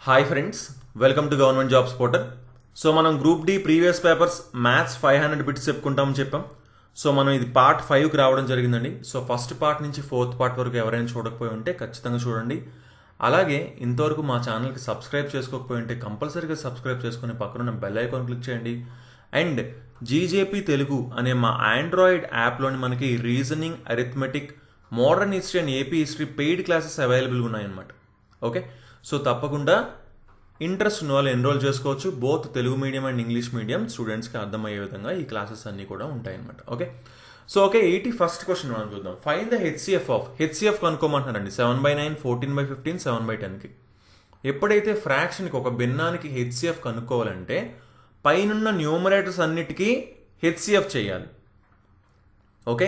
Hi friends, welcome to government jobs portal. So మనం group D previous papers maths 500 bits చెప్పుకుంటామని చెప్పాం. So మనం ఇది పార్ట్ 5కి రావడం జరిగిందండి. సో ఫస్ట్ పార్ట్ నుంచి ఫోర్త్ పార్ట్ వరకు ఎవరైనా చూడకపోయి ఉంటే ఖచ్చితంగా చూడండి. అలాగే ఇంతవరకు మా ఛానల్కి సబ్స్క్రైబ్ చేసుకోకపోయి ఉంటే కంపల్సరీగా సబ్స్క్రైబ్ చేసుకుని పక్కన బెల్ ఐకాన్ క్లిక్ చేయండి. అండ్ జీజేపీ తెలుగు అనే మా ఆండ్రాయిడ్ యాప్లోని మనకి reasoning, arithmetic, modern history and AP history paid classes అవైలబుల్గా ఉన్నాయన్నమాట. ఓకే, సో తప్పకుండా ఇంట్రెస్ట్ ఉన్న వాళ్ళు ఎన్రోల్ చేసుకోవచ్చు. Both Telugu medium and English medium స్టూడెంట్స్కి అర్థమయ్యే విధంగా ఈ క్లాసెస్ అన్నీ కూడా ఉంటాయన్నమాట. Okay, so okay, 81st question మనం చూద్దాం. ఫైండ్ ద హెచ్సిఎఫ్ కనుక్కోమంటున్నారండి. 7/9, 14/15, 7/10కి. ఎప్పుడైతే ఫ్రాక్షన్కి ఒక భిన్నానికి హెచ్సిఎఫ్ కనుక్కోవాలంటే పైనున్న న్యూమరేటర్స్ అన్నిటికీ హెచ్సిఎఫ్ చేయాలి. ఓకే,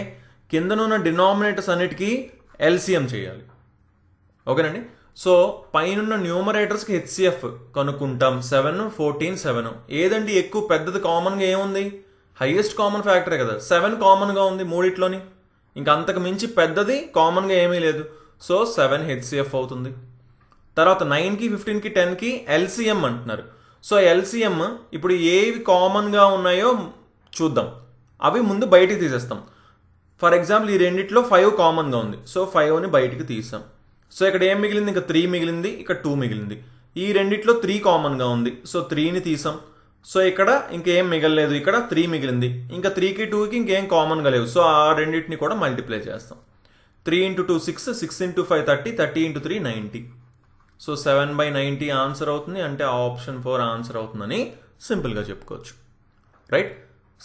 కిందనున్న డినామినేటర్స్ అన్నిటికీ ఎల్సిఎం చేయాలి. ఓకేనండి. సో పైనున్న న్యూమరేటర్స్కి హెచ్సిఎఫ్ కనుక్కుంటాం. 7, 14, 7 ఏదండి ఎక్కువ పెద్దది? కామన్గా ఏముంది? హైయెస్ట్ కామన్ ఫ్యాక్టరే కదా. 7 కామన్గా ఉంది మూడిట్లోని. ఇంకా అంతకు మించి పెద్దది కామన్గా ఏమీ లేదు. సో 7 హెచ్సిఎఫ్ అవుతుంది. తర్వాత 9కి, 15కి, 10కి ఎల్సిఎం అంటున్నారు. సో ఎల్సిఎం ఇప్పుడు ఏవి కామన్గా ఉన్నాయో చూద్దాం. అవి ముందు బయటికి తీసేస్తాం. ఫర్ ఎగ్జాంపుల్ ఈ రెండిట్లో 5 కామన్గా ఉంది. సో 5ని బయటికి తీసాం. సో ఇక్కడ ఏం మిగిలింది? ఇంకా 3 మిగిలింది, ఇక్కడ 2 మిగిలింది. ఈ రెండిట్లో 3 కామన్గా ఉంది. సో 3ని తీసాం. సో ఇక్కడ ఇంకేం మిగలలేదు, ఇక్కడ 3 మిగిలింది. ఇంకా 3కి 2కి ఇంకేం కామన్గా లేవు. సో ఆ రెండింటిని కూడా మల్టిప్లై చేస్తాం. 3 × 2 6, 6 × 5 30, 30 × 3 90. సో 7/90 ఆన్సర్ అవుతుంది. అంటే ఆప్షన్ 4 ఆన్సర్ అవుతుందని సింపుల్గా చెప్పుకోవచ్చు. రైట్,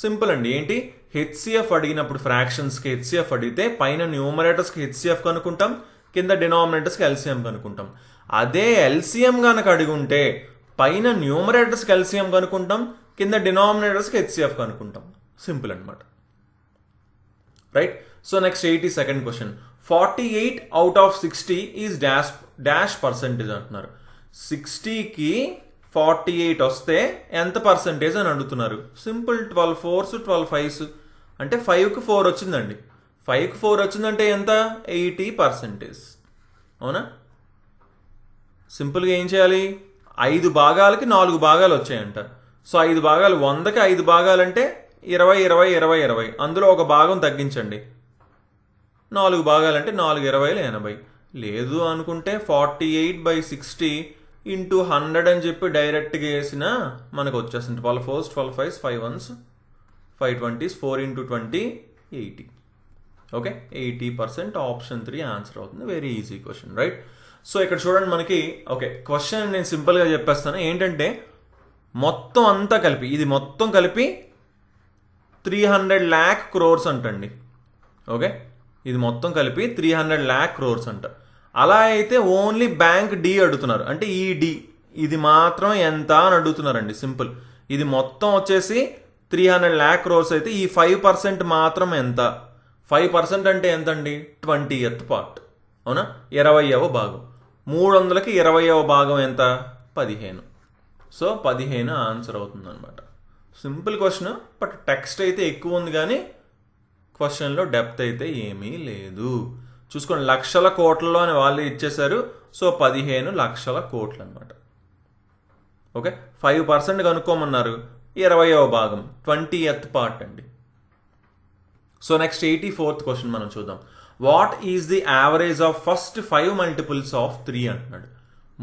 సింపుల్ అండి. ఏంటి? హెచ్సిఎఫ్ అడిగినప్పుడు ఫ్రాక్షన్స్కి హెచ్సిఎఫ్ అడిగితే పైన న్యూమరేటర్స్కి హెచ్సిఎఫ్ కనుక్కుంటాం, కింద డినామినేటర్స్కి ఎల్సిఎం కనుక్కుంటాం. అదే ఎల్సిఎం కనుక అడుగుంటే పైన న్యూమరేటర్స్కి ఎల్సిఎం కనుక్కుంటాం, కింద డినామినేటర్స్కి హెచ్సిఎఫ్ కనుక్కుంటాం. సింపుల్ అనమాట. Right, so next 82nd question. 48 out of 60 is dash percentage అంటున్నారు. 60కి 48 వస్తే ఎంత పర్సెంటేజ్ అని అడుగుతున్నారు. సింపుల్, 12 4s 12 5s అంటే 5కి 4 వచ్చిందండి. 5కి 4 వచ్చిందంటే ఎంత? 80%. అవునా? సింపుల్గా ఏం చేయాలి? 5 భాగాలకి 4 భాగాలు వచ్చాయంట. సో 5 భాగాలు 100కి 5 భాగాలంటే 20 20 20 20. అందులో ఒక భాగం తగ్గించండి. 4 భాగాలంటే 4 20 80. లేదు అనుకుంటే 48/60 × 100 అని చెప్పి డైరెక్ట్గా వేసినా మనకు వచ్చేస్తుంది. 12 4s 12 5s 5 1s 5 20s 4 × 20 80. Okay, 80% option 3 answer అవుతుంది. Very easy question, right? So ఇక్కడ చూడండి మనకి. ఓకే, క్వశ్చన్ నేను సింపుల్గా చెప్పేస్తాను. ఏంటంటే మొత్తం అంతా కలిపి, ఇది మొత్తం కలిపి 300 lakh crores అంటండి. ఓకే, ఇది మొత్తం కలిపి 300 lakh crores అంట. అలా అయితే ఓన్లీ బ్యాంక్ డి అడుగుతున్నారు. అంటే ఈ డి ఇది మాత్రం ఎంత అని అడుగుతున్నారండి. సింపుల్. ఇది మొత్తం వచ్చేసి 300 lakh crores అయితే ఈ 5% మాత్రం ఎంత? 5% అంటే ఎంతండి? 20th part. అవునా? 20వ భాగం. 300కి 20వ భాగం ఎంత? 15. సో 15 ఆన్సర్ అవుతుంది అనమాట. సింపుల్ క్వశ్చన్, బట్ టెక్స్ట్ అయితే ఎక్కువ ఉంది కానీ క్వశ్చన్లో డెప్త్ అయితే ఏమీ లేదు. చూసుకోండి, లక్షల కోట్లలో అని వాళ్ళు ఇచ్చేశారు. సో 15 లక్షల కోట్లు అనమాట. ఓకే, 5% కనుక్కోమన్నారు. 20వ భాగం 20th పార్ట్ అండి. సో నెక్స్ట్ 84th క్వశ్చన్ మనం చూద్దాం. What is the average of first 5 multiples of 3 అంటున్నాడు.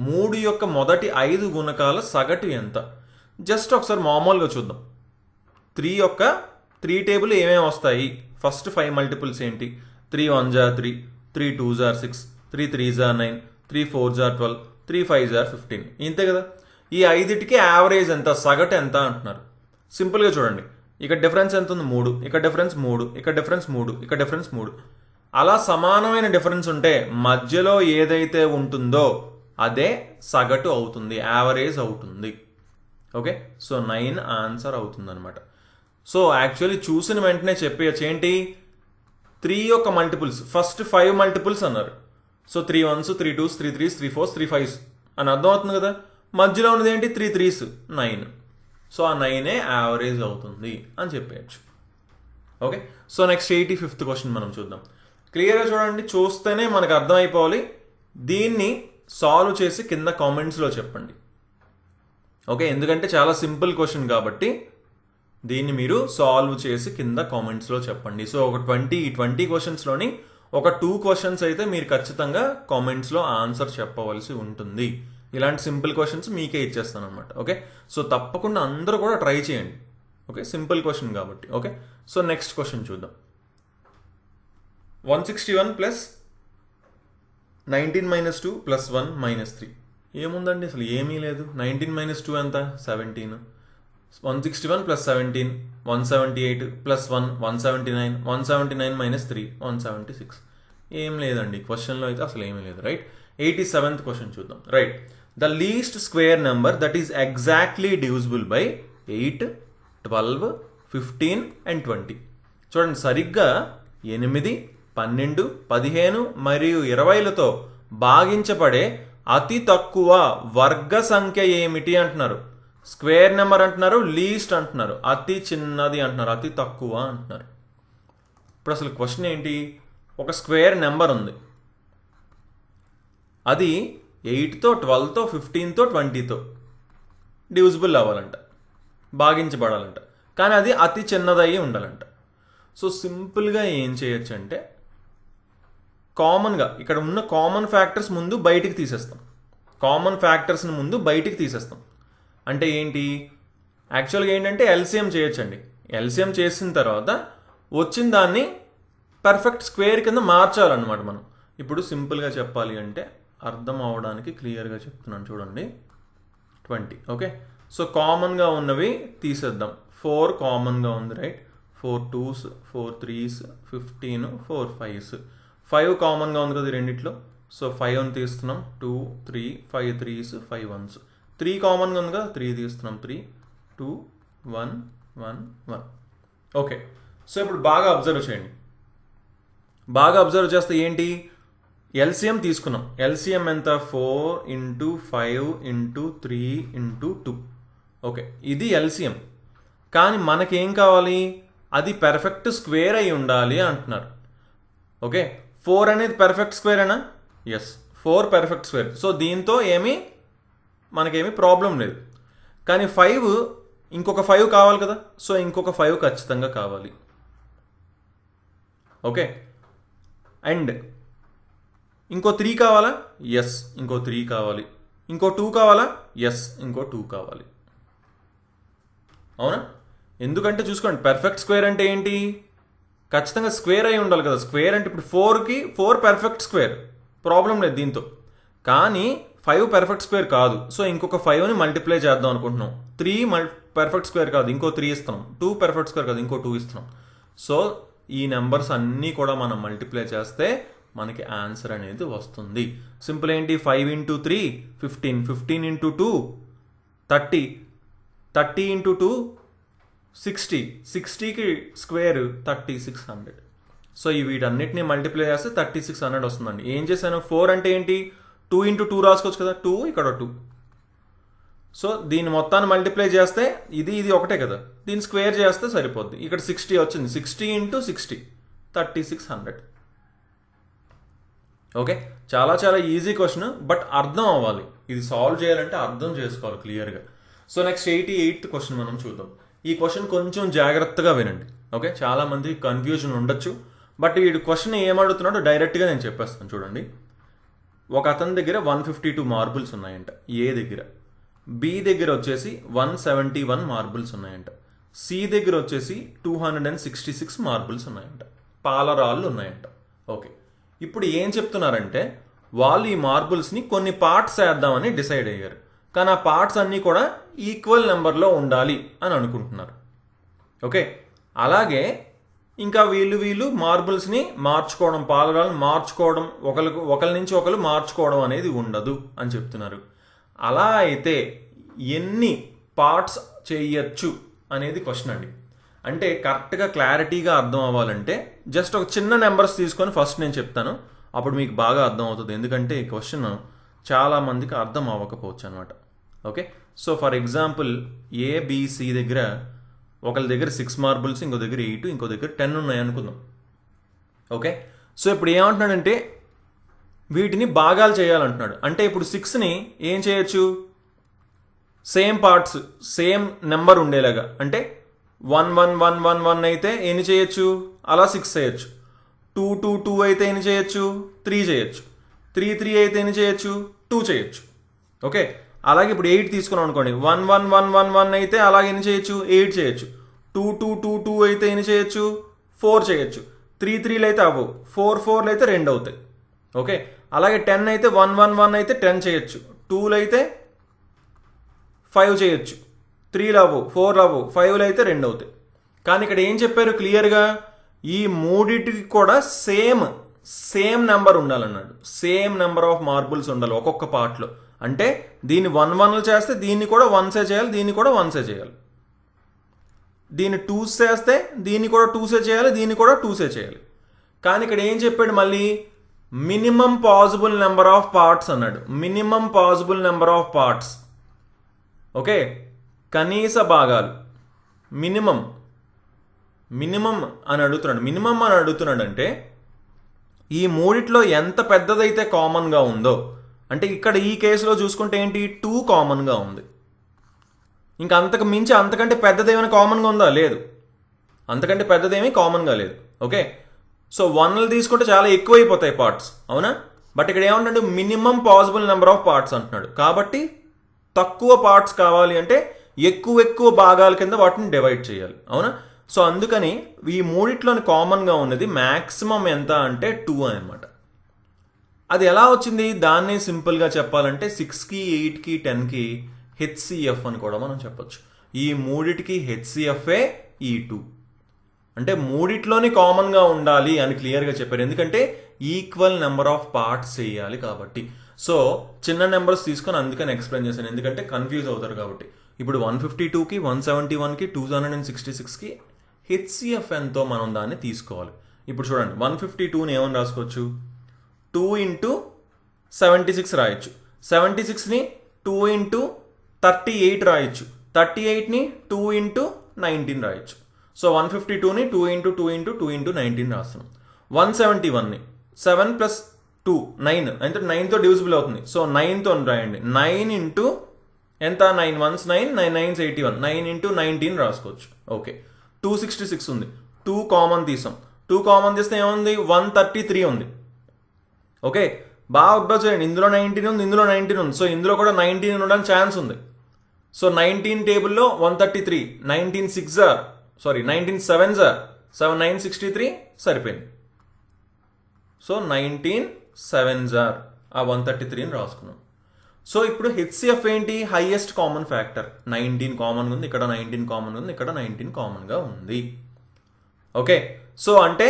3 యొక్క మొదటి 5 గుణకాల సగటు ఎంత? జస్ట్ ఒకసారి మామూలుగా చూద్దాం. 3 టేబుల్ ఏమేమి వస్తాయి? ఫస్ట్ 5 multiples ఏంటి? 3 1s are 3, 3 2s are 6, 3 3s are 9, 3 4s are 12, 3 5s are 15. ఇంతే కదా. ఈ 5టికి యావరేజ్ ఎంత, సగటు ఎంత అంటున్నారు. సింపుల్గా చూడండి. ఇక్కడ డిఫరెన్స్ ఎంత ఉంది? 3. ఇక్కడ డిఫరెన్స్ 3, ఇక్కడ డిఫరెన్స్ 3, ఇక్కడ డిఫరెన్స్ 3. అలా సమానమైన డిఫరెన్స్ ఉంటే మధ్యలో ఏదైతే ఉంటుందో అదే సగటు అవుతుంది, యావరేజ్ అవుతుంది. ఓకే, సో 9 ఆన్సర్ అవుతుంది అనమాట. సో యాక్చువల్లీ చూసిన వెంటనే చెప్పేయచ్చు ఏంటి? 3 యొక్క మల్టిపుల్స్, ఫస్ట్ 5 multiples అన్నారు. So 3 1s 3 2s 3 3s 3 4s 3 5s అని అర్థం అవుతుంది కదా. మధ్యలో ఉన్నది ఏంటి? 3 3s 9. సో ఆ 9 యావరేజ్ అవుతుంది అని చెప్పేయచ్చు. Okay, so next 85th question మనం చూద్దాం. క్లియర్గా చూడండి, చూస్తేనే మనకు అర్థమైపోవాలి. దీన్ని సాల్వ్ చేసి కింద కామెంట్స్లో చెప్పండి. ఓకే, ఎందుకంటే చాలా సింపుల్ క్వశ్చన్ కాబట్టి దీన్ని మీరు సాల్వ్ చేసి కింద కామెంట్స్లో చెప్పండి. సో ఒక 20 క్వశ్చన్స్లోని ఒక 2 క్వశ్చన్స్ అయితే మీరు ఖచ్చితంగా కామెంట్స్లో ఆన్సర్ చెప్పవలసి ఉంటుంది. ఇలాంటి సింపుల్ క్వశ్చన్స్ మీకే ఇచ్చేస్తాను అనమాట. ఓకే, సో తప్పకుండా అందరూ కూడా ట్రై చేయండి. ఓకే, సింపుల్ క్వశ్చన్ కాబట్టి. ఓకే, సో నెక్స్ట్ క్వశ్చన్ చూద్దాం. 161 ప్లస్ 19 మైనస్ 2 ప్లస్ 1 మైనస్ 3 ఏముందండి, అసలు ఏమీ లేదు. 19 మైనస్ 2 ఎంత? 17. 161 ప్లస్ 17 178 ప్లస్ 1 179 179 మైనస్ 3 176. ఏం లేదండి, క్వశ్చన్లో అయితే అసలు ఏమీ లేదు. రైట్, 87th క్వశ్చన్ చూద్దాం. Right, the least square number that is exactly divisible by 8, 12, 15 and 20. చూడండి, సరిగ్గా 8, 12, 15 మరియు 20లతో భాగించబడే అతి తక్కువ వర్గ సంఖ్య ఏమిటి అంటున్నారు. స్క్వేర్ నెంబర్ అంటున్నారు, లీస్ట్ అంటున్నారు, అతి చిన్నది అంటున్నారు, అతి తక్కువ అంటున్నారు. ఇప్పుడు అసలు క్వశ్చన్ ఏంటి? ఒక స్క్వేర్ నెంబర్ ఉంది, అది 8తో 12తో 15తో 20తో డివిజిబుల్ అవ్వాలంట, భాగించబడాలంట, కానీ అది అతి చిన్నదయ్యి ఉండాలంట. సో సింపుల్గా ఏం చేయొచ్చు అంటే, కామన్గా ఇక్కడ ఉన్న కామన్ ఫ్యాక్టర్స్ ముందు బయటికి తీసేస్తాం. కామన్ ఫ్యాక్టర్స్ని ముందు బయటికి తీసేస్తాం అంటే ఏంటి? యాక్చువల్గా ఏంటంటే ఎల్సిఎం చేయొచ్చండి. ఎల్సిఎం చేసిన తర్వాత వచ్చిన దాన్ని పర్ఫెక్ట్ స్క్వేర్ కింద మార్చాలన్నమాట మనం. ఇప్పుడు సింపుల్గా చెప్పాలి అంటే అర్థం అవడానికి క్లియర్గా చెప్తున్నాను చూడండి. 20. ఓకే, సో కామన్గా ఉన్నవి తీసేద్దాం. 4 కామన్గా ఉంది. Right, 4 2s 4 3s 15 4 5s. 5 కామన్గా ఉంది కదా రెండిట్లో, సో 5 తీస్తున్నాం. 2 3 5 3s 5 1s. 3 కామన్గా ఉంది కదా, 3 తీస్తున్నాం. 3 2 1 1 1. ఓకే, సో ఇప్పుడు బాగా అబ్జర్వ్ చేయండి. బాగా అబ్జర్వ్ చేస్తే ఏంటి? ఎల్సిఎం తీసుకున్నాం. ఎల్సిఎం ఎంత? 4 ఇంటూ 5 ఇంటూ 3 ఇంటూ 2. ఓకే, ఇది ఎల్సిఎం. కానీ మనకేం కావాలి? అది పెర్ఫెక్ట్ స్క్వేర్ అయి ఉండాలి అంటున్నారు. ఓకే, 4 అనేది పెర్ఫెక్ట్ స్క్వేరేనా? Yes, 4 perfect square. సో దీంతో మనకేమీ ప్రాబ్లం లేదు. కానీ 5 ఇంకొక 5 కావాలి కదా, సో ఇంకొక 5 ఖచ్చితంగా కావాలి. ఓకే, అండ్ ఇంకో 3 కావాలా? ఎస్, ఇంకో 3 కావాలి. ఇంకో 2 కావాలా? ఎస్, ఇంకో 2 కావాలి. అవునా? ఎందుకంటే చూసుకోండి, పెర్ఫెక్ట్ స్క్వేర్ అంటే ఏంటి? ఖచ్చితంగా స్క్వేర్ అయి ఉండాలి కదా. స్క్వేర్ అంటే ఇప్పుడు 4కి 4 పెర్ఫెక్ట్ స్క్వేర్, ప్రాబ్లం లేదు దీంతో. కానీ 5 పెర్ఫెక్ట్ స్క్వేర్ కాదు, సో ఇంకొక 5ని మల్టిప్లై చేద్దాం అనుకుంటున్నాం. 3 పెర్ఫెక్ట్ స్క్వేర్ కాదు, ఇంకో 3 ఇస్తున్నాం. 2 పెర్ఫెక్ట్ స్క్వేర్ కాదు, ఇంకో 2 ఇస్తున్నాం. సో ఈ నెంబర్స్ అన్నీ కూడా మనం మల్టిప్లై చేస్తే మనకి ఆన్సర్ అనేది వస్తుంది. సింపుల్ ఏంటి? 5 ఇంటూ 3 15, 15 ఇంటూ 2 30, 30 ఇంటూ 2 60, 60కి స్క్వేర్ 3600. సో ఈ వీటన్నిటిని మల్టిప్లై చేస్తే 3600 వస్తుందండి. ఏం చేశాను? 4 అంటే ఏంటి? 2 ఇంటూ 2 రాసుకోవచ్చు కదా, 2 ఇక్కడ 2. సో దీన్ని మొత్తాన్ని మల్టిప్లై చేస్తే ఇది ఒకటే కదా, దీన్ని స్క్వేర్ చేస్తే సరిపోద్ది. ఇక్కడ 60 వచ్చింది. 60 ఇంటూ 60 3600. ఓకే, చాలా చాలా ఈజీ క్వశ్చన్, బట్ అర్థం అవ్వాలి. ఇది సాల్వ్ చేయాలంటే అర్థం చేసుకోవాలి క్లియర్గా. సో నెక్స్ట్ 88th క్వశ్చన్ మనం చూద్దాం. ఈ క్వశ్చన్ కొంచెం జాగ్రత్తగా వినండి. ఓకే, చాలా మంది కన్ఫ్యూజన్ ఉండొచ్చు, బట్ వీడు క్వశ్చన్ ఏమడుగుతున్నాడో డైరెక్ట్గా నేను చెప్పేస్తాను చూడండి. ఒక అతని దగ్గర 152 మార్బుల్స్ ఉన్నాయంట ఏ దగ్గర. బి దగ్గర వచ్చేసి 171 మార్బుల్స్ ఉన్నాయంట. సి దగ్గర వచ్చేసి 266 మార్బుల్స్ ఉన్నాయంట. పాలరాళ్ళు ఉన్నాయంట. ఓకే, ఇప్పుడు ఏం చెప్తున్నారంటే వాళ్ళు ఈ మార్బుల్స్ని కొన్ని పార్ట్స్ వేద్దామని డిసైడ్ అయ్యారు. కానీ ఆ పార్ట్స్ అన్నీ కూడా ఈక్వల్ నెంబర్లో ఉండాలి అని అనుకుంటున్నారు. ఓకే, అలాగే ఇంకా వీళ్ళు మార్బుల్స్ని మార్చుకోవడం, పాలరాలను మార్చుకోవడం, ఒకరి నుంచి ఒకరు మార్చుకోవడం అనేది ఉండదు అని చెప్తున్నారు. అలా అయితే ఎన్ని పార్ట్స్ చేయొచ్చు అనేది క్వశ్చన్ అండి. అంటే కరెక్ట్గా క్లారిటీగా అర్థం అవ్వాలంటే జస్ట్ ఒక చిన్న నెంబర్స్ తీసుకొని ఫస్ట్ నేను చెప్తాను, అప్పుడు మీకు బాగా అర్థం అవుతుంది. ఎందుకంటే ఈ క్వశ్చన్ చాలామందికి అర్థం అవ్వకపోవచ్చు అనమాట. Okay, so for example ABC దగ్గర ఒకరి దగ్గర 6 మార్బుల్స్, ఇంకో దగ్గర 8, ఇంకో దగ్గర 10 ఉన్నాయి అనుకుందాం. ఓకే, సో ఇప్పుడు ఏమంటున్నాడంటే వీటిని భాగాలు చేయాలంటున్నాడు. అంటే ఇప్పుడు 6ని ఏం చేయొచ్చు, సేమ్ పార్ట్స్ సేమ్ నెంబర్ ఉండేలాగా, అంటే 1 అయితే ఎన్ని చేయొచ్చు, అలా 6 చేయొచ్చు. 2 అయితే ఎన్ని చేయొచ్చు, 3 చేయొచ్చు. 3 అయితే ఎన్ని చేయొచ్చు, 2 చేయొచ్చు. ఓకే, అలాగే ఇప్పుడు 8 తీసుకున్నాం అనుకోండి, 1 అయితే అలాగే ఎన్ని చేయొచ్చు, 8 చేయొచ్చు. 2 అయితే ఎన్ని చేయొచ్చు, 4 చేయొచ్చు. 3 అయితే అవ్వవు, 4 అయితే 2 అవుతాయి. ఓకే, అలాగే 10 అయితే 1 అయితే 10 చేయొచ్చు. 2 అయితే 5 చేయొచ్చు. 3 అవ్వవు, 4 అవ్వవు, 5 అయితే 2 అవుతాయి. కానీ ఇక్కడ ఏం చెప్పారు క్లియర్గా, ఈ మూడింటికి కూడా సేమ్ నెంబర్ ఉండాలన్నాడు. సేమ్ నెంబర్ ఆఫ్ మార్బుల్స్ ఉండాలి ఒక్కొక్క పార్ట్లో. అంటే దీన్ని 1 చేస్తే దీన్ని కూడా 1 చేయాలి, దీన్ని కూడా 1 చేయాలి. దీన్ని 2 చేస్తే దీన్ని కూడా 2 చేయాలి, దీన్ని కూడా 2 చేయాలి. కానీ ఇక్కడ ఏం చెప్పాడు మళ్ళీ, minimum possible number of parts అన్నాడు. Minimum possible number of parts. Okay, కనీస భాగాలు, మినిమం అని అడుగుతున్నాడు. మినిమం అని అడుగుతున్నాడు అంటే ఈ మూడిట్లో ఎంత పెద్దదైతే కామన్గా ఉందో, అంటే ఇక్కడ ఈ కేసులో చూసుకుంటే ఏంటి, 2 కామన్గా ఉంది. ఇంకా అంతకు మించి అంతకంటే పెద్దదేమైనా కామన్గా ఉందా, లేదు. అంతకంటే పెద్దదేమీ కామన్గా లేదు. ఓకే, సో 1 తీసుకుంటే చాలా ఎక్కువైపోతాయి పార్ట్స్, అవునా. బట్ ఇక్కడ ఏమంటాడు, minimum possible number of parts అంటున్నాడు. కాబట్టి తక్కువ పార్ట్స్ కావాలి అంటే ఎక్కువ భాగాల కింద వాటిని డివైడ్ చేయాలి, అవునా. సో అందుకని ఈ మూడిట్లోని కామన్గా ఉన్నది మ్యాక్సిమం ఎంత అంటే 2 అనమాట. అది ఎలా వచ్చింది, దాన్ని సింపుల్గా చెప్పాలంటే 6కి 8కి 10కి హెచ్సిఎఫ్ అని కూడా మనం చెప్పొచ్చు. ఈ మూడిటికి హెచ్సిఎఫ్ఏ ఈ 2. అంటే మూడిట్లోని కామన్గా ఉండాలి అని క్లియర్గా చెప్పారు. ఎందుకంటే ఈక్వల్ నెంబర్ ఆఫ్ పార్ట్స్ చేయాలి కాబట్టి. సో చిన్న నెంబర్స్ తీసుకొని అందుకని ఎక్స్ప్లెయిన్ చేశాను, ఎందుకంటే కన్ఫ్యూజ్ అవుతారు కాబట్టి. ఇప్పుడు 152కి 171కి 266కి హెచ్సిఎఫ్ ఎంతో మనం దాన్ని తీసుకోవాలి. ఇప్పుడు చూడండి, 152ని ఏమని రాసుకోవచ్చు, 2 ఇంటూ 76 రాయొచ్చు. 76ని 2 ఇంటూ 38 రాయొచ్చు. 38ని 2 ఇంటూ 19 రాయొచ్చు. సో 152ని 2 ఇంటూ 2 ఇంటూ 2 ఇంటూ 19 రాస్తున్నాం. 171ని 7 ప్లస్ 2 9, అంటే 9తో డివిజిబుల్ అవుతుంది. సో 9తో రాయండి. 9 ఇంటూ ఎంత, 9 1s 9, 9 9s 81, 9 ఇంటూ 19 రాసుకోవచ్చు. ఓకే, 266 ఉంది. 2 కామన్ తీసాం. 2 కామన్ తీస్తే ఏముంది, 133 ఉంది. ఓకే, బాగా అబ్జర్వ్ చేయండి, ఇందులో 19 ఉంది, ఇందులో 19 ఉంది. సో ఇందులో కూడా 19 ఉండడానికి ఛాన్స్ ఉంది. సో 19 టేబుల్లో 133, 19 7s 7 9 63 సరిపోయింది. సో 19 7s ఆ 133ని రాసుకున్నాం. సో ఇప్పుడు హెచ్సిఎఫ్ ఏంటి, హైయెస్ట్ కామన్ ఫ్యాక్టర్. 19 కామన్గా ఉంది, ఇక్కడ 19 కామన్ ఉంది, ఇక్కడ 19 కామన్గా ఉంది. ఓకే, సో అంటే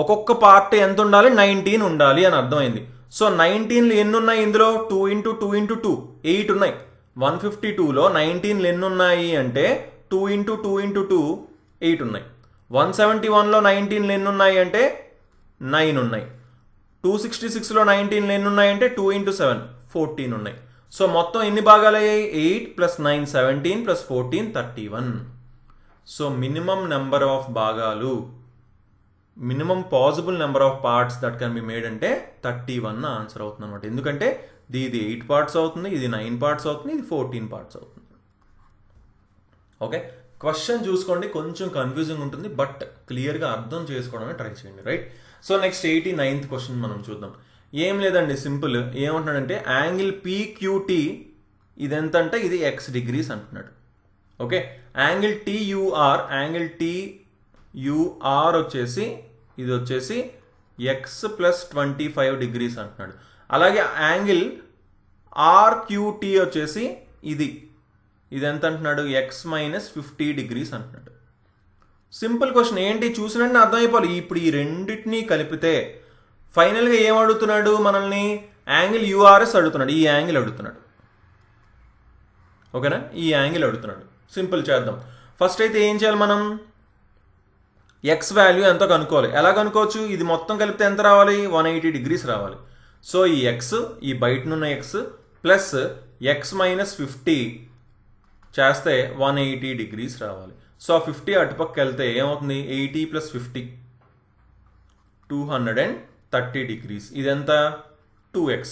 ఒక్కొక్క పార్ట్ ఎంత ఉండాలి, 19 ఉండాలి అని అర్థమైంది. సో 19 ఎన్ని ఉన్నాయి ఇందులో, 2 ఇంటూ 2 ఇంటూ 2 8 ఉన్నాయి. 152లో 19 ఎన్ని ఉన్నాయి అంటే 2 ఇంటూ 2 ఇంటూ 2 8 ఉన్నాయి. 171లో 19 ఎన్ని ఉన్నాయి అంటే 9 ఉన్నాయి. 266లో 19 ఎన్ని ఉన్నాయి అంటే 2 ఇంటూ 7 14 ఉన్నాయి. సో మొత్తం ఎన్ని భాగాలు అయ్యాయి, 8 plus 9 17 plus 14 31. So minimum number of భాగాలు, minimum possible number of parts that can be made అంటే 31 ఆన్సర్ అవుతుంది అనమాట. ఎందుకంటే ఇది 8 పార్ట్స్ అవుతుంది, ఇది 9 పార్ట్స్ అవుతుంది, ఇది 14 పార్ట్స్ అవుతుంది. ఓకే, క్వశ్చన్ చూసుకోండి, కొంచెం కన్ఫ్యూజింగ్ ఉంటుంది, బట్ క్లియర్గా అర్థం చేసుకోవడానికి ట్రై చేయండి, right. So next 89th question మనం చూద్దాం. ఏం లేదండి, సింపుల్. ఏమంటున్నాడంటే యాంగిల్ PQT ఇది ఎంత అంటే ఇది x డిగ్రీస్ అంటున్నాడు. ఓకే, యాంగిల్ TUR వచ్చేసి ఇది వచ్చేసి x ప్లస్ 25 డిగ్రీస్ అంటున్నాడు. అలాగే యాంగిల్ RQT వచ్చేసి ఇది ఎంత అంటున్నాడు, x మైనస్ 50 డిగ్రీస్ అంటున్నాడు. సింపుల్ క్వశ్చన్ ఏంటి, చూసినట్టు అర్థమైపోవాలి. ఇప్పుడు ఈ రెండింటినీ కలిపితే ఫైనల్గా ఏం అడుగుతున్నాడు మనల్ని, యాంగిల్ URS అడుగుతున్నాడు, ఈ యాంగిల్ అడుగుతున్నాడు. ఓకేనా, ఈ యాంగిల్ అడుగుతున్నాడు. సింపుల్ చేద్దాం. ఫస్ట్ అయితే ఏం చేయాలి, మనం ఎక్స్ వాల్యూ ఎంతో కనుక్కోవాలి. ఎలా కనుక్కోవచ్చు, ఇది మొత్తం కలిపితే ఎంత రావాలి, 180 డిగ్రీస్ రావాలి. సో ఈ ఎక్స్, ఈ బయటనున్న ఎక్స్ ప్లస్ ఎక్స్ మైనస్ 50 చేస్తే 180 డిగ్రీస్ రావాలి. సో 50 అటుపక్క వెళ్తే ఏమవుతుంది, 80 ప్లస్ 50 230 డిగ్రీస్. ఇదెంత 2x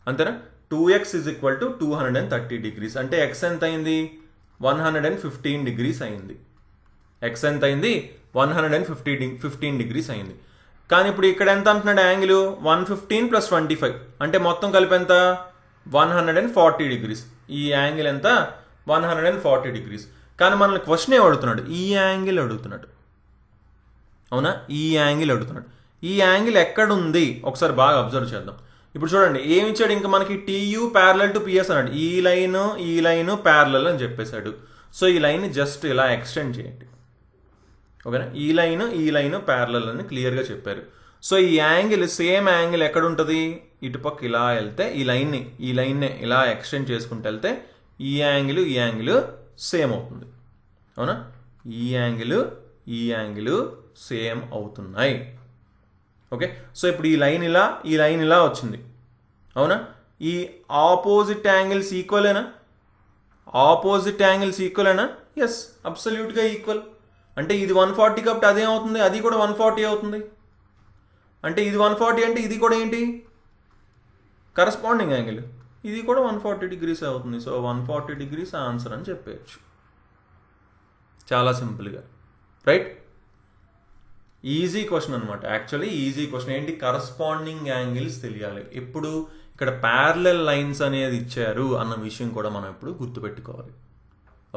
అంతేనా. 2x is equal to 230 degrees. అంటే ఎక్స్ ఎంత అయింది? 115 degrees అయింది. ఎక్స్ ఎంత అయింది? 115 degrees అయింది. కానీ ఇప్పుడు ఇక్కడ ఎంత అంటున్నాడు యాంగిల్? 115 + 25 అంటే మొత్తం కలిపి ఎంత? 140 degrees. ఈ యాంగిల్ ఎంత? 140 degrees. కానీ మనల్ని క్వశ్చన్ ఏం అడుగుతున్నాడు? ఈ యాంగిల్ అడుగుతున్నాడు, అవునా? ఈ యాంగిల్ అడుగుతున్నాడు. ఈ యాంగిల్ ఎక్కడుంది ఒకసారి బాగా అబ్జర్వ్ చేద్దాం. ఇప్పుడు చూడండి ఏమి ఇచ్చాడు, ఇంకా మనకి TU ప్యారలల్ టు PS అన్నాడు. ఈ లైన్ ప్యారలల్ అని చెప్పేశాడు. సో ఈ లైన్ జస్ట్ ఇలా ఎక్స్టెండ్ చేయండి, ఓకేనా? ఈ లైన్ ప్యారలల్ అని క్లియర్గా చెప్పారు. సో ఈ యాంగిల్ సేమ్ యాంగిల్ ఎక్కడ ఉంటుంది? ఇటుపక్క ఇలా వెళ్తే ఈ లైన్ని ఇలా ఎక్స్టెండ్ చేసుకుంటూ వెళ్తే ఈ యాంగిల్ సేమ్ అవుతుంది, అవునా? ఈ యాంగిల్ సేమ్ అవుతున్నాయి, ఓకే? సో ఇప్పుడు ఈ లైన్ ఇలా వచ్చింది, అవునా? ఈ ఆపోజిట్ యాంగిల్స్ ఈక్వలేనా? ఎస్, అబ్సల్యూట్గా ఈక్వల్. అంటే ఇది 140 కాబట్టి అదే అవుతుంది, అది కూడా 140 అవుతుంది. అంటే ఇది 140 అంటే ఇది కూడా ఏంటి? కరస్పాండింగ్ యాంగిల్, ఇది కూడా 140 degrees అవుతుంది. సో 140 degrees ఆన్సర్ అని చెప్పేయచ్చు, చాలా సింపుల్గా, రైట్? ఈజీ క్వశ్చన్ అనమాట. Actually easy question. ఏంటి? కరస్పాండింగ్ యాంగిల్స్ తెలియాలి. ఎప్పుడు ఇక్కడ ప్యారలల్ లైన్స్ అనేది ఇచ్చారు అన్న విషయం కూడా మనం ఎప్పుడు గుర్తుపెట్టుకోవాలి,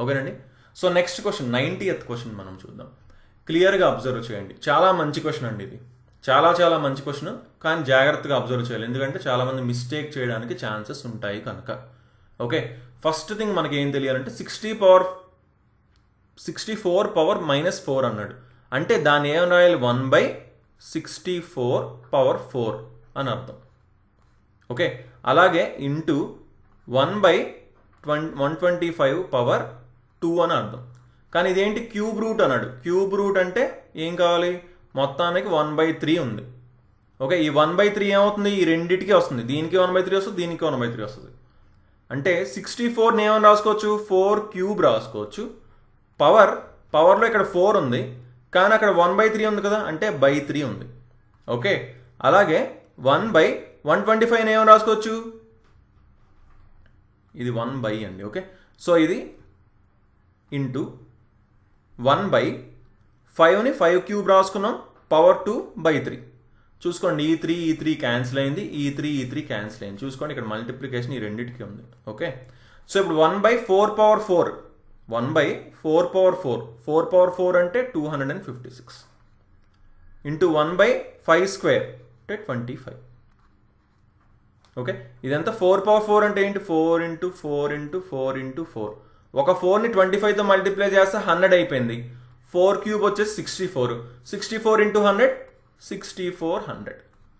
ఓకేనండి? So next question, 90th question మనం చూద్దాం. క్లియర్గా అబ్జర్వ్ చేయండి. చాలా మంచి క్వశ్చన్ అండి ఇది, చాలా మంచి క్వశ్చన్. కానీ జాగ్రత్తగా అబ్జర్వ్ చేయాలి, ఎందుకంటే చాలామంది మిస్టేక్ చేయడానికి ఛాన్సెస్ ఉంటాయి కనుక, ఓకే? ఫస్ట్ థింగ్ మనకి ఏం తెలియాలంటే 64 పవర్ -4 అన్నాడు. అంటే దాన్ని ఏమని రాయాలి? 1/64 అని అర్థం, ఓకే? అలాగే ఇంటూ 1/125/2 అని అర్థం. కానీ ఇదేంటి? క్యూబ్ రూట్ అన్నాడు. క్యూబ్ రూట్ అంటే ఏం కావాలి? మొత్తానికి 1/3 ఉంది, ఓకే? ఈ 1/3 ఏమవుతుంది? ఈ రెండింటికి వస్తుంది. దీనికి 1/3 వస్తుంది, దీనికి 1/3 వస్తుంది. అంటే 64ని ఏమని రాసుకోవచ్చు? 4 క్యూబ్ రాసుకోవచ్చు. పవర్లో ఇక్కడ 4 ఉంది, కానీ అక్కడ 1/3 ఉంది కదా, అంటే /3 ఉంది, ఓకే? అలాగే 1/125 ఏమని రాసుకోవచ్చు? ఇది 1 అండి, ఓకే? సో ఇది ఇంటూ 1/5ని 5 క్యూబ్ రాసుకున్నాం, పవర్ 2/3. చూసుకోండి, ఈ 3 క్యాన్సిల్ అయింది, ఈ 3 క్యాన్సిల్ అయింది. చూసుకోండి ఇక్కడ మల్టిప్లికేషన్ ఈ రెండింటికి ఉంది, ఓకే? సో ఇప్పుడు 1/4/4 4/4 అంటే 256 ఇంటూ 1/5² అంటే 25, ఓకే? ఇదంతా 4/4 అంటే ఏంటి? 4 × 4 × 4 × 4. ఒక 4ని 25తో మల్టిప్లై చేస్తే 100 అయిపోయింది. 4 క్యూబ్ వచ్చేసి 64. 64 × 100 6400.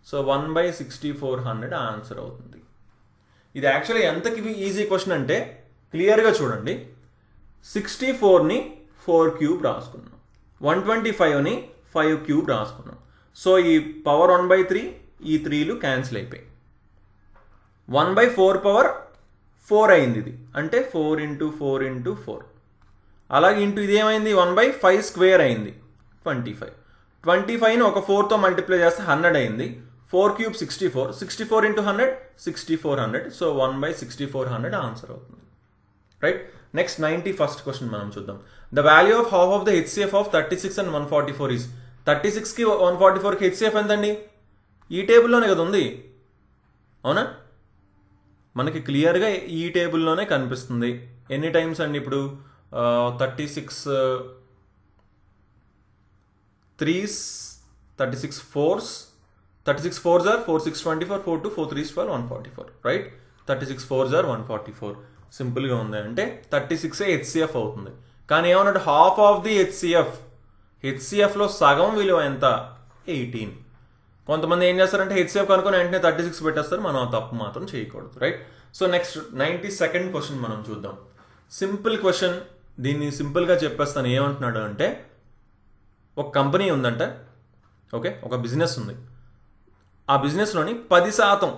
సో 1/6400 ఆన్సర్ అవుతుంది. ఇది యాక్చువల్లీ ఎంతకి ఈజీ క్వశ్చన్ అంటే క్లియర్గా చూడండి. 64ని 4 క్యూబ్ రాసుకున్నాం, 125ని 5 క్యూబ్ రాసుకున్నాం. సో ఈ పవర్ 1/3, ఈ 3లు క్యాన్సిల్ అయిపోయి 1/4 అయింది. ఇది అంటే 4 × 4 × 4. అలాగే ఇంటూ ఇది ఏమైంది? 1/5² అయింది, 25. 25ని ఒక 4తో మల్టిప్లై చేస్తే 100 అయింది. 4 క్యూబ్ 64. 64 × 100 6400. సో 1/6400 ఆన్సర్ అవుతుంది, రైట్? నెక్స్ట్ 91st క్వశ్చన్ మనం చూద్దాం. The value of half of the HCF ఆఫ్ 36 and 144 ఈజ్. 36కి 144కి HCF ఎంతండి? ఈ టేబుల్లోనే కదా ఉంది, అవునా? మనకి క్లియర్గా ఈ టేబుల్లోనే కనిపిస్తుంది. ఎన్ని టైమ్స్ అండి ఇప్పుడు? 36 3s 36 4s 36 4s are 4 6 24 4 2 4 3 12 144, right? 36 4s are 144. సింపుల్గా ఉంది. అంటే 36 HCF అవుతుంది. కానీ ఏమన్నట్టు? హాఫ్ ఆఫ్ ది హెచ్సిఎఫ్లో సగం విలువ ఎంత? 18. కొంతమంది ఏం చేస్తారంటే HCF కనుకొని వెంటనే 36 పెట్టేస్తారు. మనం ఆ తప్పు మాత్రం చేయకూడదు, right? So next 92nd question మనం చూద్దాం. సింపుల్ క్వశ్చన్, దీన్ని సింపుల్గా చెప్పేస్తాను. ఏమంటున్నాడు అంటే, ఒక కంపెనీ ఉందంట, ఓకే? ఒక బిజినెస్ ఉంది. ఆ బిజినెస్లోని 10%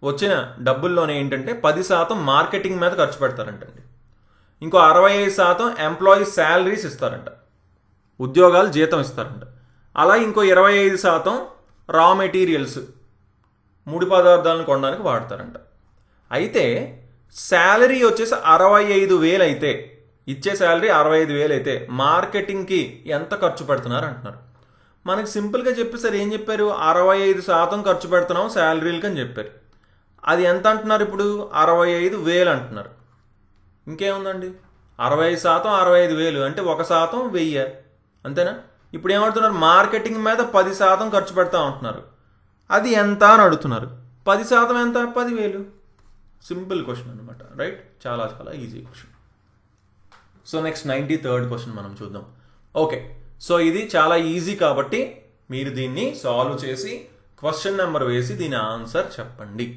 వచ్చిన డబ్బుల్లోనే ఏంటంటే 10% మార్కెటింగ్ మీద ఖర్చు పెడతారంటండి. ఇంకో 65% ఎంప్లాయీస్ శాలరీస్ ఇస్తారంట, ఉద్యోగాలు జీతం ఇస్తారంట. అలా ఇంకో 25% రా మెటీరియల్స్, ముడి పదార్థాలను కొనడానికి వాడతారంట. అయితే శాలరీ వచ్చేసి 65,000 అయితే, ఇచ్చే శాలరీ 65,000 అయితే మార్కెటింగ్కి ఎంత ఖర్చు పెడుతున్నారు అంటున్నారు. మనకి సింపుల్గా చెప్పేసారు. ఏం చెప్పారు? 65% ఖర్చు పెడుతున్నాం శాలరీలకి అని చెప్పారు. అది ఎంత అంటున్నారు? ఇప్పుడు 65,000 అంటున్నారు. ఇంకేముందండి, 65% 65,000 అంటే 1% 1000, అంతేనా? ఇప్పుడు ఏమంటున్నారు? మార్కెటింగ్ మీద 10% ఖర్చు పెడతా ఉంటున్నారు. అది ఎంత అని అడుగుతున్నారు. 10% ఎంత? 10,000. సింపుల్ క్వశ్చన్ అనమాట, రైట్? చాలా చాలా easy question. So next 93rd question మనం చూద్దాం. ఓకే, సో ఇది చాలా ఈజీ కాబట్టి మీరు దీన్ని సాల్వ్ చేసి క్వశ్చన్ నెంబర్ వేసి దీని ఆన్సర్ చెప్పండి.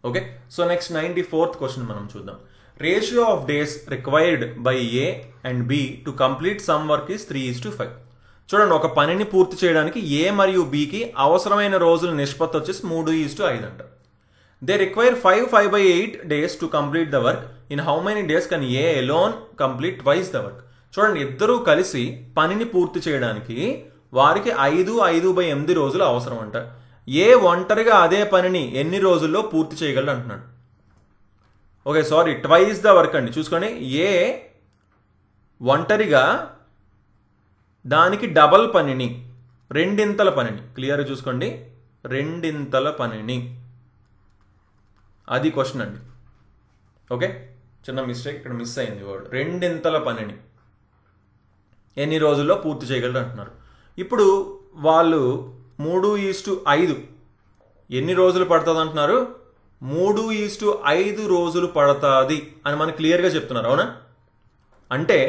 Okay, so next 94th question మనం చూద్దాం. Ratio of days required by A and B to complete some work is 3:5. చూడండి, ఒక పనిని పూర్తి చేయడానికి ఏ మరియు బికి అవసరమైన రోజుల నిష్పత్తి వచ్చేసి 3:5 అంట. They require 5/8 days to complete the work. In how many days can A alone complete twice the work? చూడండి, ఇద్దరూ కలిసి పనిని పూర్తి చేయడానికి వారికి 5/8 రోజులు అవసరం అంట. ఏ ఒంటరిగా అదే పనిని ఎన్ని రోజుల్లో పూర్తి చేయగలడు అంటున్నాడు. Okay, sorry, twice the work అండి. చూసుకోండి, ఏ ఒంటరిగా దానికి డబల్ పనిని, రెండింతల పనిని, క్లియర్గా చూసుకోండి, రెండింతల పనిని, అది క్వశ్చన్ అండి. ఓకే, చిన్న మిస్టేక్ ఇక్కడ మిస్ అయింది వర్డ్. రెండింతల పనిని ఎన్ని రోజుల్లో పూర్తి చేయగలరు అంటున్నారు. ఇప్పుడు వాళ్ళు 3:5 ఎన్ని రోజులు పడుతుంది అంటున్నారు? 3:5 రోజులు పడుతుంది అని మనకు క్లియర్గా చెప్తున్నారు, అవునా? అంటే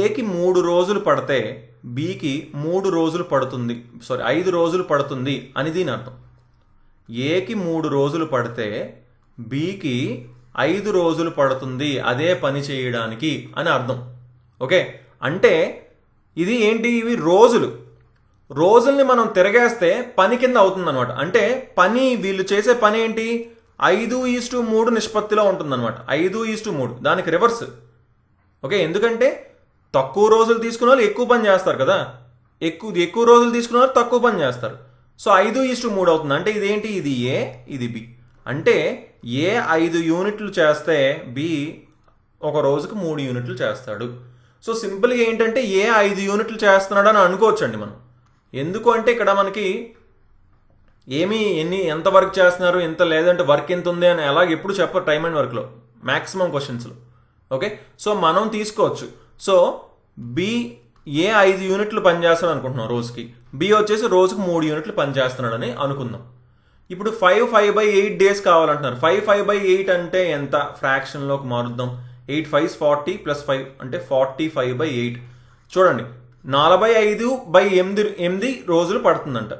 ఏకి 3 రోజులు పడితే బికి 3 రోజులు పడుతుంది, 5 రోజులు పడుతుంది అని దీని అర్థం. ఏకి 3 రోజులు పడితే బికి 5 రోజులు పడుతుంది అదే పని చేయడానికి అని అర్థం. ఓకే, అంటే ఇది ఏంటి? ఇవి రోజుల్ని మనం తిరగేస్తే పని కింద అవుతుంది అనమాట. అంటే పని, వీళ్ళు చేసే పని ఏంటి? 5:3 నిష్పత్తిలో ఉంటుందన్నమాట. 5:3 దానికి రివర్స్. ఓకే, ఎందుకంటే తక్కువ రోజులు తీసుకున్న వాళ్ళు ఎక్కువ పని చేస్తారు కదా, ఎక్కువ రోజులు తీసుకున్న వాళ్ళు తక్కువ పని చేస్తారు. సో 5:3 అవుతుంది. అంటే ఇదేంటి? ఇది ఏ, ఇది బి. అంటే ఏ 5 యూనిట్లు చేస్తే బి ఒక రోజుకు 3 యూనిట్లు చేస్తాడు. సో సింపుల్గా ఏంటంటే ఏ 5 యూనిట్లు చేస్తున్నాడు అని అనుకోవచ్చండి మనం. ఎందుకు అంటే ఇక్కడ మనకి ఎంత వర్క్ చేస్తున్నారు, ఎంత లేదంటే వర్క్ ఎంత ఉంది అని అలాగే ఎప్పుడు చెప్పరు టైమ్ అండ్ వర్క్లో, మ్యాక్సిమం క్వశ్చన్స్లో. ఓకే, సో మనం తీసుకోవచ్చు. సో బి ఏ 5 యూనిట్లు పనిచేస్తాడు అనుకుంటున్నాం రోజుకి, బి వచ్చేసి రోజుకు 3 యూనిట్లు పనిచేస్తున్నాడు అని అనుకుందాం. ఇప్పుడు 5/8 డేస్ కావాలంటున్నారు. 5/8 అంటే ఎంత? ఫ్రాక్షన్లోకి మారుద్దాం. 8 5s 40 + 5 అంటే 45/8. చూడండి, 45/8 రోజులు పడుతుందంట.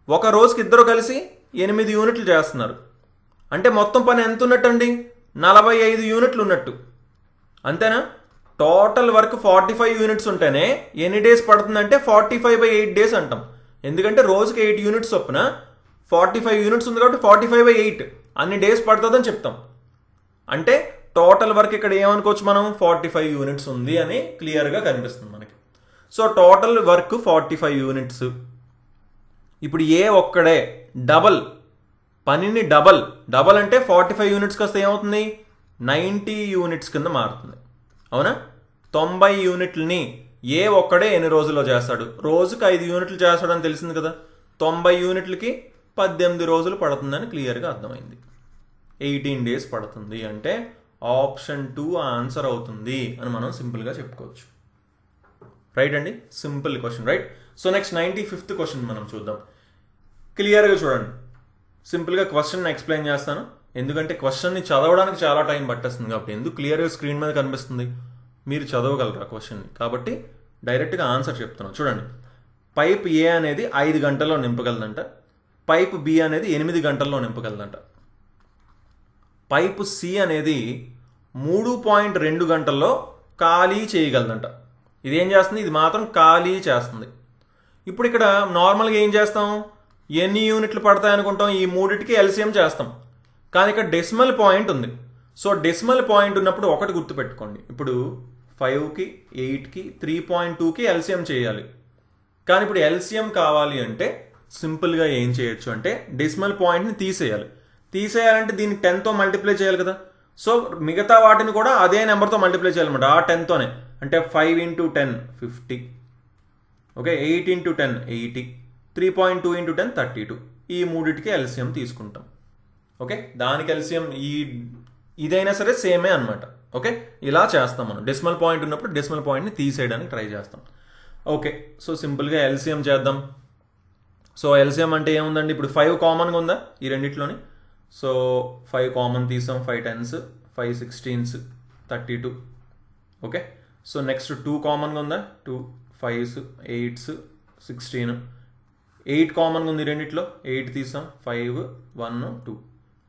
ఒక రోజుకి ఇద్దరు కలిసి 8 యూనిట్లు చేస్తున్నారు. అంటే మొత్తం పని ఎంత ఉన్నట్టండి? 45 యూనిట్లు ఉన్నట్టు, అంతేనా? టోటల్ వర్క్ 45 యూనిట్స్ ఉంటేనే ఎన్ని డేస్ పడుతుందంటే 45/8 డేస్ అంటాం. ఎందుకంటే రోజుకి 8 యూనిట్స్ చొప్పున 45 యూనిట్స్ ఉంది కాబట్టి 45/8 అన్ని డేస్ పడుతుందని చెప్తాం. అంటే టోటల్ వర్క్ ఇక్కడ ఏమనుకోవచ్చు మనం? 45 యూనిట్స్ ఉంది అని క్లియర్గా కనిపిస్తుంది మనకి. So total work 45 units. ఇప్పుడు ఏ ఒక్కడే పనిని డబల్ అంటే 45 యూనిట్స్కి వస్తే ఏమవుతుంది? 90 యూనిట్స్ కింద మారుతుంది, అవునా? 90 యూనిట్లని ఏ ఒక్కడే ఎన్ని రోజుల్లో చేస్తాడు? రోజుకి 5 యూనిట్లు చేస్తాడని తెలిసింది కదా. 90 యూనిట్లకి 18 రోజులు పడుతుందని క్లియర్గా అర్థమైంది. 18 డేస్ పడుతుంది అంటే ఆప్షన్ 2 ఆన్సర్ అవుతుంది అని మనం సింపుల్గా చెప్పుకోవచ్చు. రైట్ అండి, simple question, right? So next 95th question మనం చూద్దాం. క్లియర్గా చూడండి, సింపుల్గా క్వశ్చన్ ఎక్స్ప్లెయిన్ చేస్తాను. ఎందుకంటే క్వశ్చన్ని చదవడానికి చాలా టైం పట్టేస్తుంది కాబట్టి. ఎందుకు క్లియర్గా స్క్రీన్ మీద కనిపిస్తుంది, మీరు చదవగలరు ఆ క్వశ్చన్ని, కాబట్టి డైరెక్ట్గా ఆన్సర్ చెప్తున్నాను. చూడండి, పైప్ ఏ అనేది 5 గంటల్లో నింపగలదంట, పైప్ బి అనేది 8 గంటల్లో నింపగలదంట, పైప్ సి అనేది 3.2 గంటల్లో ఖాళీ చేయగలదంట. ఇదేం చేస్తుంది? ఇది మాత్రం ఖాళీ చేస్తుంది. ఇప్పుడు ఇక్కడ నార్మల్గా ఏం చేస్తాం? ఎన్ని యూనిట్లు పడతాయి అనుకుంటాం? ఈ మూడింటికి ఎల్సిఎం చేస్తాం. కానీ ఇక్కడ డెసిమల్ పాయింట్ ఉంది. సో డెసిమల్ పాయింట్ ఉన్నప్పుడు ఒకటి గుర్తుపెట్టుకోండి, ఇప్పుడు 5కి 8కి 3.2కి ఎల్సిఎం చేయాలి. కానీ ఇప్పుడు ఎల్సిఎం కావాలి అంటే సింపుల్గా ఏం చేయొచ్చు అంటే డెసిమల్ పాయింట్ని తీసేయాలంటే దీన్ని 10తో మల్టిప్లై చేయాలి కదా. సో మిగతా వాటిని కూడా అదే నెంబర్తో మల్టిప్లై చేయాలన్నమాట, ఆ 10తోనే. అంటే 5 × 10 50, ఓకే, 8 × 10 80, 3.2 × 10 32. ఈ మూడిటికి ఎల్సిఎం తీసుకుంటాం. ఓకే, దానికి ఎల్సిఎం ఇదైనా సరే సేమే అనమాట. ఓకే, ఇలా చేస్తాం మనం. డెసిమల్ పాయింట్ ఉన్నప్పుడు డెసిమల్ పాయింట్ని తీసేయడానికి ట్రై చేస్తాం. ఓకే, సో సింపుల్గా ఎల్సిఎం చేద్దాం. సో ఎల్సిఎం అంటే ఏముందండి, ఇప్పుడు 5 కామన్గా ఉందా ఈ రెండిట్లోని. సో 5 కామన్ తీసాం, 5 10s, 5 16s, 32. Okay, so next 2 కామన్గా ఉందా, 2 5s, 8s, 16. 8 కామన్గా ఉంది రెండిట్లో, 8 తీసాం, 5 1 2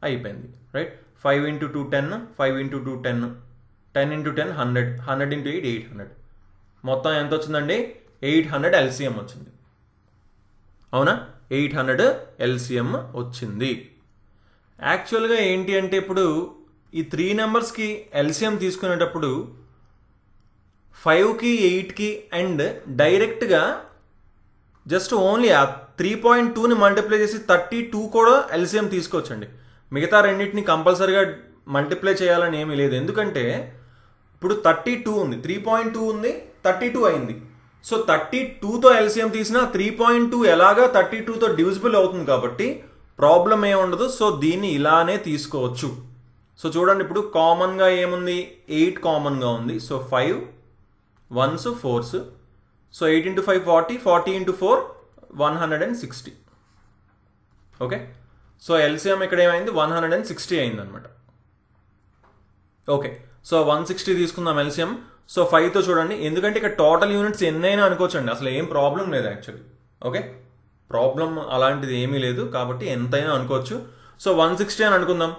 అయిపోయింది. రైట్, 5 × 2 10, 5 × 2 10, 10 × 10 100, 100 × 8 800. మొత్తం ఎంత వచ్చిందండి, 800 ఎల్సిఎం వచ్చింది. అవునా, 800 ఎల్సిఎం వచ్చింది. యాక్చువల్గా ఏంటి అంటే ఇప్పుడు ఈ 3 నెంబర్స్కి ఎల్సిఎం తీసుకునేటప్పుడు 5కి 8కి అండ్ డైరెక్ట్గా జస్ట్ ఓన్లీ ఆ 3.2ని మల్టిప్లై చేసి 32 కూడా ఎల్సిఎం తీసుకోవచ్చండి. మిగతా రెండింటిని కంపల్సరీగా మల్టిప్లై చేయాలని ఏమీ లేదు. ఎందుకంటే ఇప్పుడు 32 ఉంది, 3.2 ఉంది, 32 అయింది. సో 32తో ఎల్సిఎం తీసినా 3.2 ఎలాగా 32తో డివిజిబుల్ అవుతుంది కాబట్టి ప్రాబ్లం ఏమి ఉండదు. సో దీన్ని ఇలానే తీసుకోవచ్చు. సో చూడండి, ఇప్పుడు కామన్గా ఏముంది, 8 కామన్గా ఉంది. So 5 1s 4s. So 8 × 5 40, 40 × 4 160. Okay, so LCM ఇక్కడ ఏమైంది, 160 అయింది అనమాట. ఓకే, సో 160 తీసుకుందాం ఎల్సిఎం. సో 5తో చూడండి, ఎందుకంటే ఇక్కడ టోటల్ యూనిట్స్ ఎన్నైనా అనుకోవచ్చండి, అసలు ఏం ప్రాబ్లం లేదు యాక్చువల్లీ. ఓకే, ప్రాబ్లం అలాంటిది ఏమీ లేదు కాబట్టి ఎంతైనా అనుకోవచ్చు. సో 160 అని అనుకుందాం.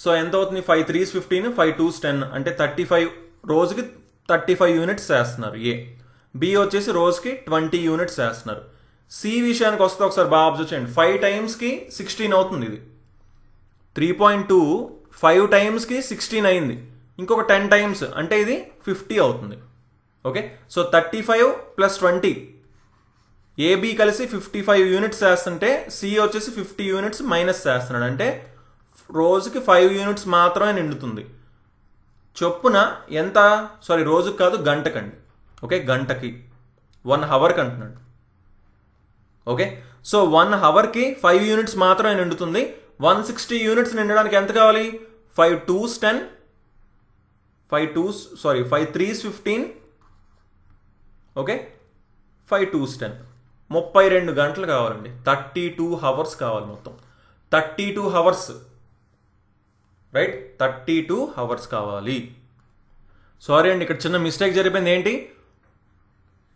సో ఎంత అవుతుంది, 5 3s 15, 5 2s 10, అంటే 35 రోజుకి 35 యూనిట్స్ చేస్తున్నారు ఏ. బి వచ్చేసి రోజుకి 20 యూనిట్స్ చేస్తున్నారు. సి విషయానికి వస్తే ఒకసారి బాగా అబ్జర్వ్ చేయండి, 5 టైమ్స్కి 16 అవుతుంది. ఇది 3.2 5 టైమ్స్కి 16 అయింది. ఇంకొక 10 టైమ్స్ అంటే ఇది 50 అవుతుంది. ఓకే, సో 35 + 20 ఏబి కలిసి 55 యూనిట్స్ చేస్తుంటే సి వచ్చేసి 50 యూనిట్స్ మైనస్ చేస్తున్నాడు. అంటే రోజుకి 5 యూనిట్స్ మాత్రమే నిండుతుంది. చొప్పున ఎంత, సారీ రోజుకి కాదు గంటకండి. ఓకే, గంటకి 1 అవర్కి అంటున్నాడు. ఓకే, సో 1 అవర్కి 5 యూనిట్స్ మాత్రమే నిండుతుంది. 160 యూనిట్స్ నిండడానికి ఎంత కావాలి, 5 2s 10, 5 3s 15, ఓకే, 5 2s 10, 32 గంటలు కావాలండి. 32 అవర్స్ కావాలి మొత్తం. 32 అవర్స్, రైట్, 32 అవర్స్ కావాలి. సారీ అండి, ఇక్కడ చిన్న మిస్టేక్ జరిగిపోయింది. ఏంటి,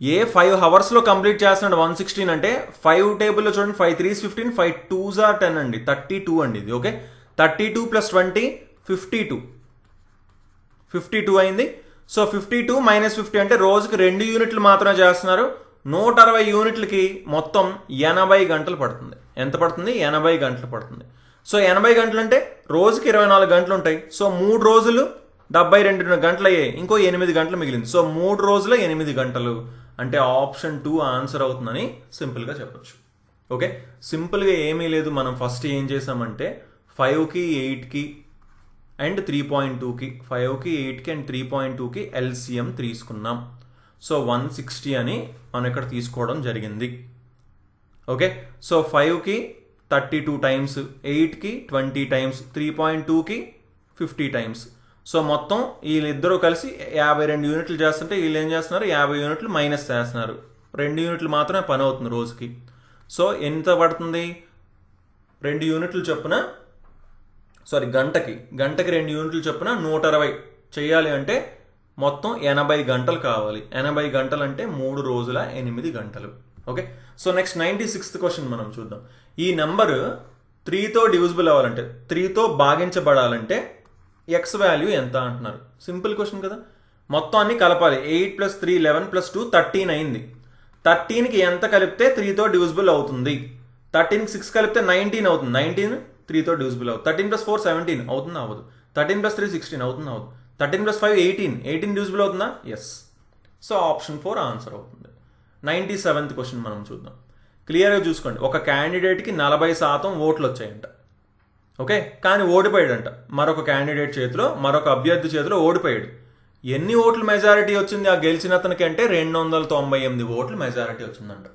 ఏ 5 అవర్స్లో కంప్లీట్ చేస్తున్నాడు 116 అంటే 5 టేబుల్లో చూడండి, 5 3s 15, 5 2s 10 అండి, 32 అండి ఇది. ఓకే, 32 + 20 52 అయింది. సో 52 - 50 అంటే రోజుకి 2 యూనిట్లు మాత్రమే చేస్తున్నారు. 160 యూనిట్లకి మొత్తం 80 గంటలు పడుతుంది. ఎంత పడుతుంది, 80 గంటలు పడుతుంది. సో 80 గంటలు అంటే రోజుకి 24 గంటలు ఉంటాయి. సో 3 రోజులు 72 గంటలు అయ్యాయి, ఇంకో 8 గంటలు మిగిలింది. సో 3 రోజుల 8 గంటలు అంటే ఆప్షన్ 2 ఆన్సర్ అవుతుందని సింపుల్గా చెప్పొచ్చు. ఓకే, సింపుల్గా ఏమీ లేదు. మనం ఫస్ట్ ఏం చేసామంటే 5కి 8కి అండ్ 3.2కి 5కి 8కి అండ్ 3.2కి ఎల్సిఎం తీసుకున్నాం. సో 160 అని మనం ఇక్కడ తీసుకోవడం జరిగింది. ఓకే, సో 5కి 32 టైమ్స్, 8కి 20 టైమ్స్, 3.2కి 50 టైమ్స్. సో మొత్తం వీళ్ళిద్దరూ కలిసి 52 యూనిట్లు చేస్తుంటే వీళ్ళు ఏం చేస్తున్నారు, 50 యూనిట్లు మైనస్ చేస్తున్నారు. 2 యూనిట్లు మాత్రమే పని అవుతుంది రోజుకి. సో ఎంత పడుతుంది, 2 యూనిట్లు చొప్పున, సారీ గంటకి 2 యూనిట్లు చొప్పున 160 చేయాలి అంటే మొత్తం 80 గంటలు కావాలి. 80 గంటలు అంటే 3 రోజుల 8 గంటలు. Okay, so next 96th question మనం చూద్దాం. ఈ నెంబర్ 3తో డివిజిబుల్ అవ్వాలంటే, 3తో భాగించబడాలంటే ఎక్స్ వాల్యూ ఎంత అంటున్నారు. సింపుల్ క్వశ్చన్ కదా, మొత్తం అన్ని కలపాలి. 8 + 3 11 + 2 13 అయింది. 13కి ఎంత కలిపితే 3తో డివిజిబుల్ అవుతుంది. 13కి 6 కలిపితే 19 అవుతుంది. 19 3తో డివిజిబుల్ అవుతుంది. 13 + 4 17 అవుతుందా, అవ్వదు. 13 + 3 16 అవుతుందా, అవ్వదు. 13 + 5 18 డివిజిబుల్ అవుతుందా, ఎస్. సో ఆప్షన్ 4 ఆన్సర్ అవుతుంది. 97th క్వశ్చన్ మనం చూద్దాం. క్లియర్గా చూసుకోండి. ఒక క్యాండిడేట్కి 40% ఓట్లు వచ్చాయంట. ఓకే, కానీ ఓడిపోయాడంట. మరొక క్యాండిడేట్ చేతిలో, మరొక అభ్యర్థి చేతిలో ఓడిపోయాడు. ఎన్ని ఓట్లు మెజారిటీ వచ్చింది ఆ గెలిచిన అతనికి అంటే 298 ఓట్లు మెజారిటీ వచ్చిందంట.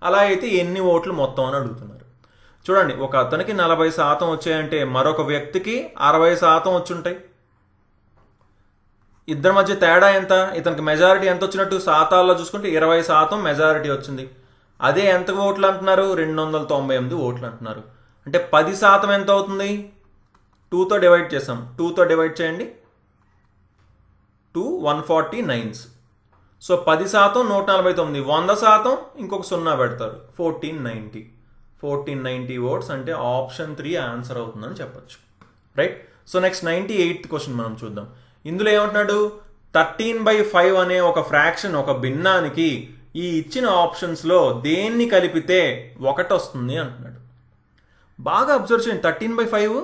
అలా అయితే ఎన్ని ఓట్లు మొత్తం అని అడుగుతున్నారు. చూడండి, ఒక అతనికి 40% వచ్చాయంటే మరొక వ్యక్తికి 60% వచ్చుంటాయి. ఇద్దరి మధ్య తేడా ఎంత? ఇతనికి మెజారిటీ ఎంత వచ్చినట్టు శాతాల్లో చూసుకుంటే 20% మెజారిటీ వచ్చింది. అదే ఎంత ఓట్లు అంటున్నారు? 298 ఓట్లు అంటున్నారు. అంటే 10% ఎంత అవుతుంది? 2తో డివైడ్ చేసాం. 2తో డివైడ్ చేయండి, 2 149. సో 10% 149, 100% ఇంకొక 0 పెడతారు, 1490 ఓట్స్. అంటే ఆప్షన్ 3 ఆన్సర్ అవుతుందని చెప్పొచ్చు. Right. So next 98th question మనం చూద్దాం. ఇందులో ఏమంటున్నాడు? 13/5 అనే ఒక ఫ్రాక్షన్, ఒక భిన్నానికి ఈ ఇచ్చిన ఆప్షన్స్లో దేన్ని కలిపితే 1 వస్తుంది అంటున్నాడు. బాగా అబ్జర్వ్ చేయండి. 13/5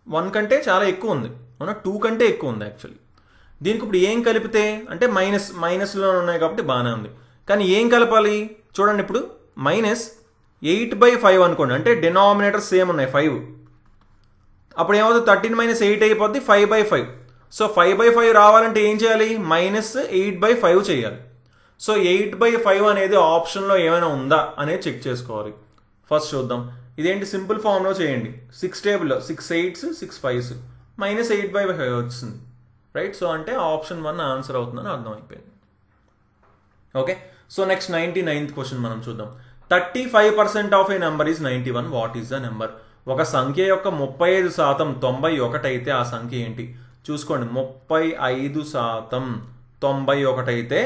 1 కంటే చాలా ఎక్కువ ఉంది, అవునా? 2 కంటే ఎక్కువ ఉంది యాక్చువల్లీ. దీనికి ఇప్పుడు ఏం కలిపితే అంటే మైనస్లో ఉన్నాయి కాబట్టి బాగానే ఉంది. కానీ ఏం కలపాలి చూడండి. ఇప్పుడు -8/5 అనుకోండి, అంటే డినామినేటర్ సేమ్ ఉన్నాయి 5. అప్పుడు ఏమవుతుంది? 13 - 8 అయిపోద్ది 5/5. సో 5/5 రావాలంటే ఏం చేయాలి? -8/5 చేయాలి. సో 8/5 అనేది ఆప్షన్లో ఏమైనా ఉందా అనేది చెక్ చేసుకోవాలి. ఫస్ట్ చూద్దాం. ఇదేంటి? సింపుల్ ఫామ్లో చేయండి. 6 టేబుల్లో 6 8s 6 5s -8/5 వచ్చింది. రైట్. సో అంటే ఆప్షన్ 1 ఆన్సర్ అవుతుందని అర్థమైపోయింది. Okay. So next 99th question మనం చూద్దాం. 35% of A number is 91. What is the number? ఒక సంఖ్య యొక్క 35% 91 అయితే ఆ సంఖ్య ఏంటి? చూసుకోండి. 35% 91 అయితే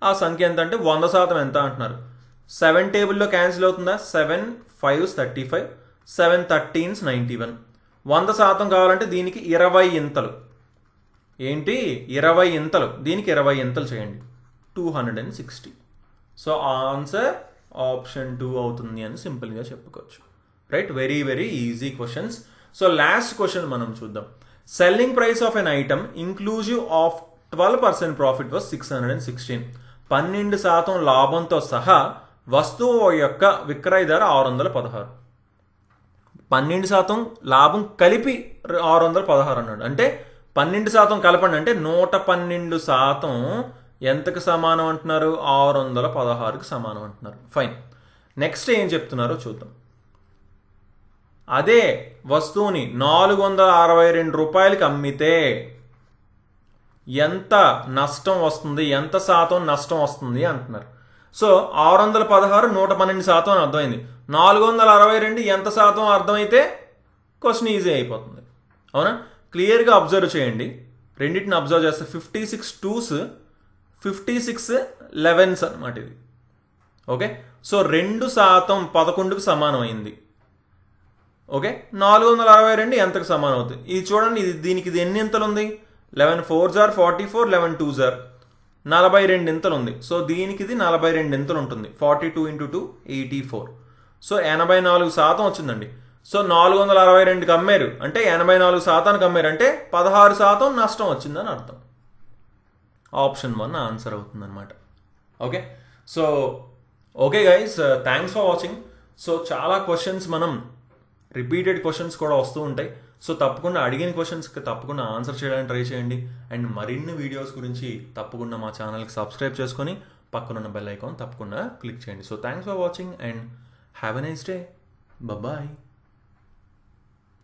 ఆ సంఖ్య ఎంత అంటే 100% ఎంత అంటున్నారు. 7 టేబుల్లో క్యాన్సిల్ అవుతుందా? 7 5s 35, 7 13s 91. 100% కావాలంటే దీనికి 20 ఇంతలు. ఏంటి? 20 ఇంతలు. దీనికి 20 ఇంతలు చేయండి, 260. సో ఆన్సర్ ఆప్షన్ 2 అవుతుంది అని సింపుల్గా చెప్పుకోవచ్చు. Right. Very very easy questions. So last question మనం చూద్దాం. Selling price of an item inclusive of 12% profit was 616. 12% లాభంతో సహా వస్తువు యొక్క విక్రయ ధర 616. 12% లాభం కలిపి 616 అన్నాడు. అంటే 12% కలపండి అంటే 112% ఎంతకు సమానం అంటున్నారు? 616కి సమానం అంటున్నారు. ఫైన్. నెక్స్ట్ ఏం చెప్తున్నారో చూద్దాం. అదే వస్తువుని 462 రూపాయలకి అమ్మితే ఎంత నష్టం వస్తుంది, ఎంత శాతం నష్టం వస్తుంది అంటున్నారు. సో 616 112% అని అర్థమైంది. 462 ఎంత శాతం అర్థమైతే క్వశ్చన్ ఈజీ అయిపోతుంది, అవునా? క్లియర్గా అబ్జర్వ్ చేయండి. రెండింటిని అబ్జర్వ్ చేస్తే 56 2s 56 11s అనమాట ఇది. ఓకే. సో 2% 11కు సమానం అయింది. ఓకే. 462 ఎంతకు సమానం అవుతుంది? ఇది చూడండి. దీనికి ఇది ఎన్ని ఇంతలు ఉంది? 11 4s are 44, 11 2s are 42 ఇంతలు ఉంది. సో దీనికి ఇది 42 ఇంతలు ఉంటుంది. 42 × 2 84. సో 84% వచ్చిందండి. సో 462కి అమ్మారు అంటే 84%కి అమ్మారు అంటే 16% నష్టం వచ్చిందని అర్థం. ఆప్షన్ 1 ఆన్సర్ అవుతుంది అనమాట. Okay. So okay guys, thanks for watching. So చాలా క్వశ్చన్స్ మనం రిపీటెడ్ క్వశ్చన్స్ కూడా వస్తూ ఉంటాయి. సో తప్పకుండా అడిగిన క్వశ్చన్స్కి తప్పకుండా ఆన్సర్ చేయడానికి ట్రై చేయండి. అండ్ మరిన్ని వీడియోస్ గురించి తప్పకుండా మా ఛానల్కి సబ్స్క్రైబ్ చేసుకొని పక్కనున్న బెల్ ఐకాన్ తప్పకుండా క్లిక్ చేయండి. So thanks for watching and have a nice day. Bye.